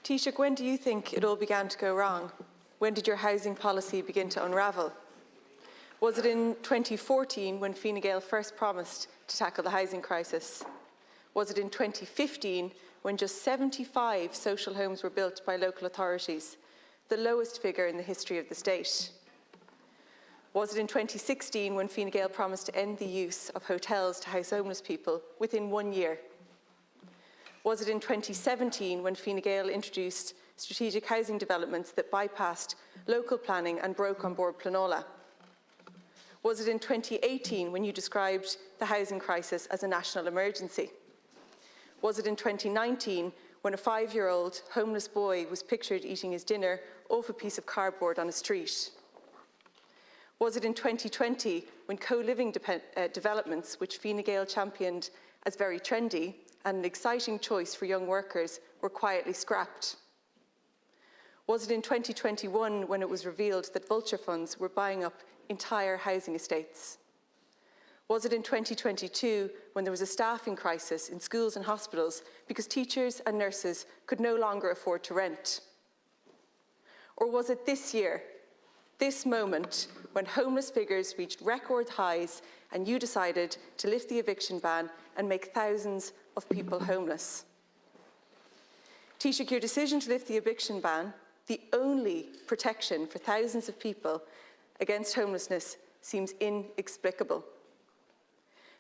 Taoiseach, when do you think it all began to go wrong? When did your housing policy begin to unravel? Was it in 2014 when Fine Gael first promised to tackle the housing crisis? Was it in 2015 when just 75 social homes were built by local authorities, the lowest figure in the history of the state? Was it in 2016 when Fine Gael promised to end the use of hotels to house homeless people within 1 year? Was it in 2017 when Fine Gael introduced strategic housing developments that bypassed local planning and broke on board Planola? Was it in 2018 when you described the housing crisis as a national emergency? Was it in 2019 when a 5-year-old homeless boy was pictured eating his dinner off a piece of cardboard on a street? Was it in 2020 when co-living developments, which Fine Gael championed as very trendy and an exciting choice for young workers, were quietly scrapped? Was it in 2021 when it was revealed that vulture funds were buying up entire housing estates? Was it in 2022 when there was a staffing crisis in schools and hospitals because teachers and nurses could no longer afford to rent? Or was it this year, this moment, when homeless figures reached record highs and you decided to lift the eviction ban and make thousands of people homeless? Taoiseach, your decision to lift the eviction ban, the only protection for thousands of people against homelessness, seems inexplicable.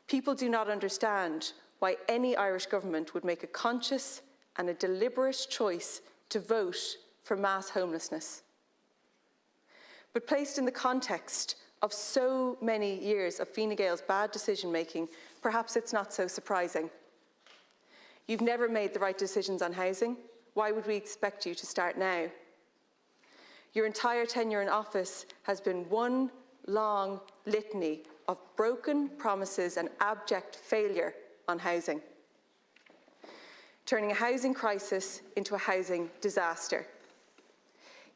People do not understand why any Irish government would make a conscious and a deliberate choice to vote for mass homelessness. But placed in the context of so many years of Fine Gael's bad decision-making, perhaps it's not so surprising. You've never made the right decisions on housing. Why would we expect you to start now? Your entire tenure in office has been one long litany of broken promises and abject failure on housing, turning a housing crisis into a housing disaster.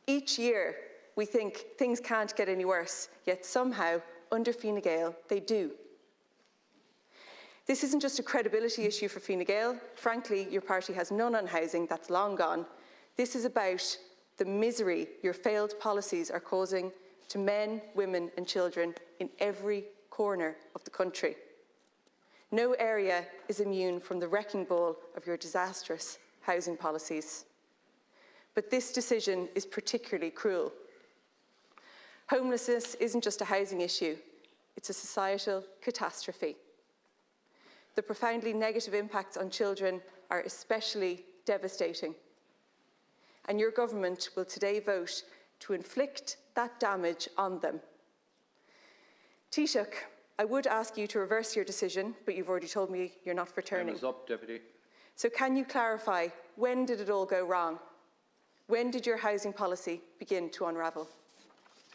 Each year, we think things can't get any worse, yet somehow, under Fine Gael, they do. This isn't just a credibility issue for Fine Gael. Frankly, your party has none on housing, that's long gone. This is about the misery your failed policies are causing to men, women and children in every corner of the country. No area is immune from the wrecking ball of your disastrous housing policies. But this decision is particularly cruel. Homelessness isn't just a housing issue, it's a societal catastrophe. The profoundly negative impacts on children are especially devastating. And your government will today vote to inflict that damage on them. Taoiseach, I would ask you to reverse your decision, but you've already told me you're not for turning. Time is up, Deputy. So can you clarify, when did it all go wrong? When did your housing policy begin to unravel?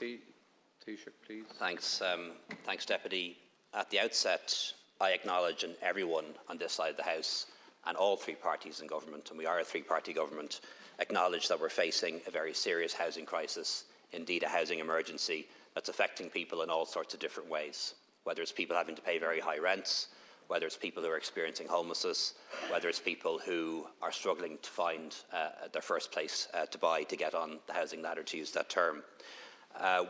Taoiseach, please. Thanks, Deputy. At the outset, I acknowledge, and everyone on this side of the House, and all three parties in government, and we are a three-party government, acknowledge that we're facing a very serious housing crisis, indeed a housing emergency that's affecting people in all sorts of different ways, whether it's people having to pay very high rents, whether it's people who are experiencing homelessness, whether it's people who are struggling to find their first place to buy to get on the housing ladder, to use that term.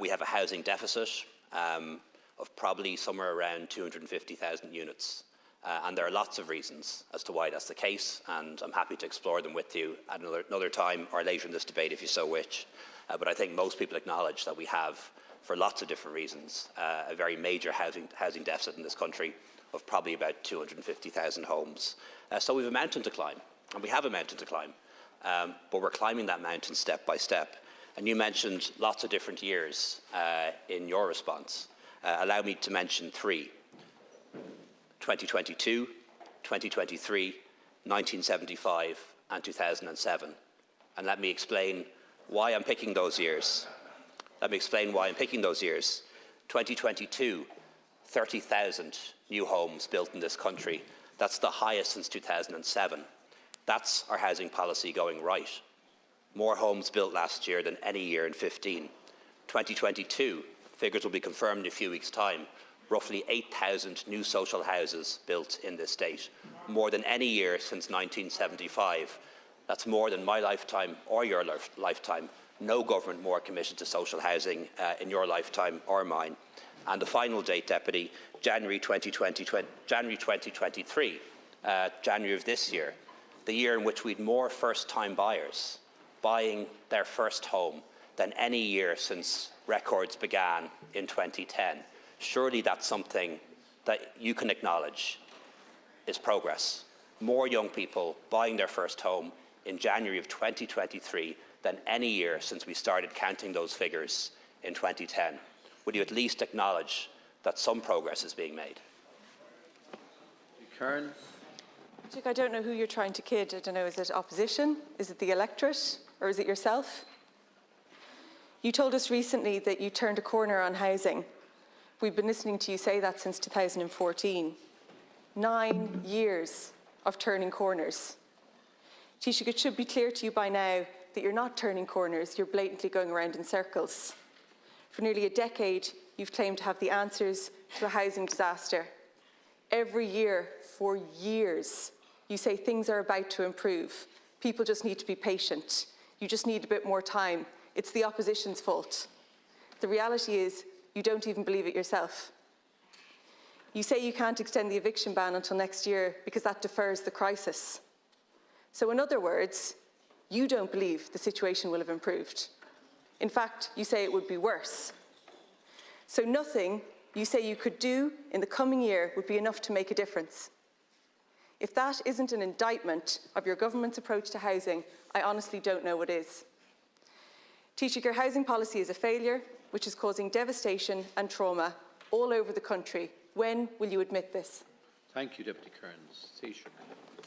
We have a housing deficit of probably somewhere around 250,000 units. And there are lots of reasons as to why that's the case, and I'm happy to explore them with you at another time or later in this debate if you so wish. But I think most people acknowledge that we have, for lots of different reasons, a very major housing deficit in this country of probably about 250,000 homes. So we have a mountain to climb, and we have a mountain to climb, but we're climbing that mountain step by step. And you mentioned lots of different years in your response. Allow me to mention three: 2022, 2023, 1975 and 2007. And let me explain why I'm picking those years. 2022, 30,000 new homes built in this country. That's the highest since 2007. That's our housing policy going right. More homes built last year than any year in 15. 2022, figures will be confirmed in a few weeks' time. Roughly 8,000 new social houses built in this state, more than any year since 1975. That's more than my lifetime or your lifetime. No government more committed to social housing in your lifetime or mine. And the final date, Deputy, January 2023, January of this year, the year in which we had more first-time buyers buying their first home than any year since records began in 2010. Surely that's something that you can acknowledge is progress. More young people buying their first home in January of 2023 than any year since we started counting those figures in 2010. Would you at least acknowledge that some progress is being made? Kearns. I don't know who you're trying to kid. I don't know, is it opposition? Is it the electorate? Or is it yourself? You told us recently that you turned a corner on housing. We've been listening to you say that since 2014. 9 years of turning corners. Taoiseach, it should be clear to you by now that you're not turning corners, you're blatantly going around in circles. For nearly a decade, you've claimed to have the answers to a housing disaster. Every year, for years, you say things are about to improve. People just need to be patient. You just need a bit more time. It's the opposition's fault. The reality is, you don't even believe it yourself. You say you can't extend the eviction ban until next year because that defers the crisis. So in other words, you don't believe the situation will have improved. In fact, you say it would be worse. So nothing you say you could do in the coming year would be enough to make a difference. If that isn't an indictment of your government's approach to housing, I honestly don't know what is. Taoiseach, your housing policy is a failure, which is causing devastation and trauma all over the country. When will you admit this? Thank you, Deputy Kearns. Taoiseach.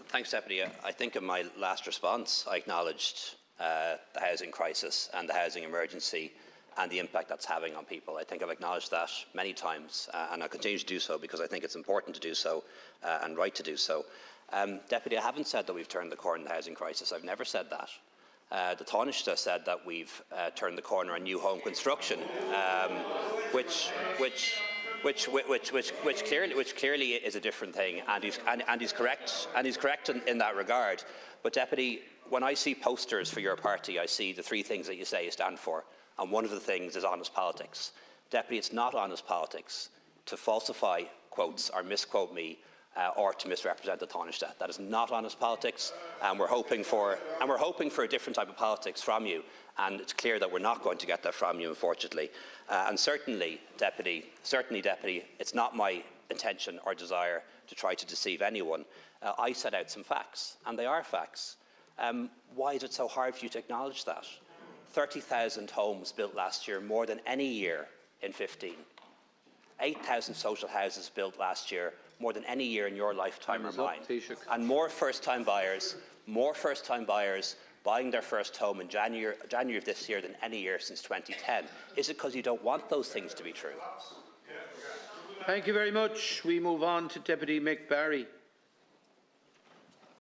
Thanks, Deputy. I think in my last response, I acknowledged the housing crisis and the housing emergency and the impact that's having on people. I think I've acknowledged that many times, and I'll continue to do so because I think it's important to do so and right to do so. Deputy, I haven't said that we've turned the corner in the housing crisis. I've never said that. The Taoiseach said that we've turned the corner on new home construction, which clearly is a different thing, and he's correct in that regard. But Deputy, when I see posters for your party, I see the three things that you say you stand for, and one of the things is honest politics. Deputy, it's not honest politics to falsify quotes or misquote me or to misrepresent the Taoiseach. That is not honest politics, and we're hoping for a different type of politics from you. And it's clear that we're not going to get that from you, unfortunately. And certainly, Deputy, it's not my intention or desire to try to deceive anyone. I set out some facts, and they are facts. Why is it so hard for you to acknowledge that? 30,000 homes built last year, more than any year in 15. 8,000 social houses built last year, more than any year in your lifetime or mine. And more first-time buyers buying their first home in January of this year than any year since 2010. Is it because you don't want those things to be true? Thank you very much. We move on to Deputy McBarry.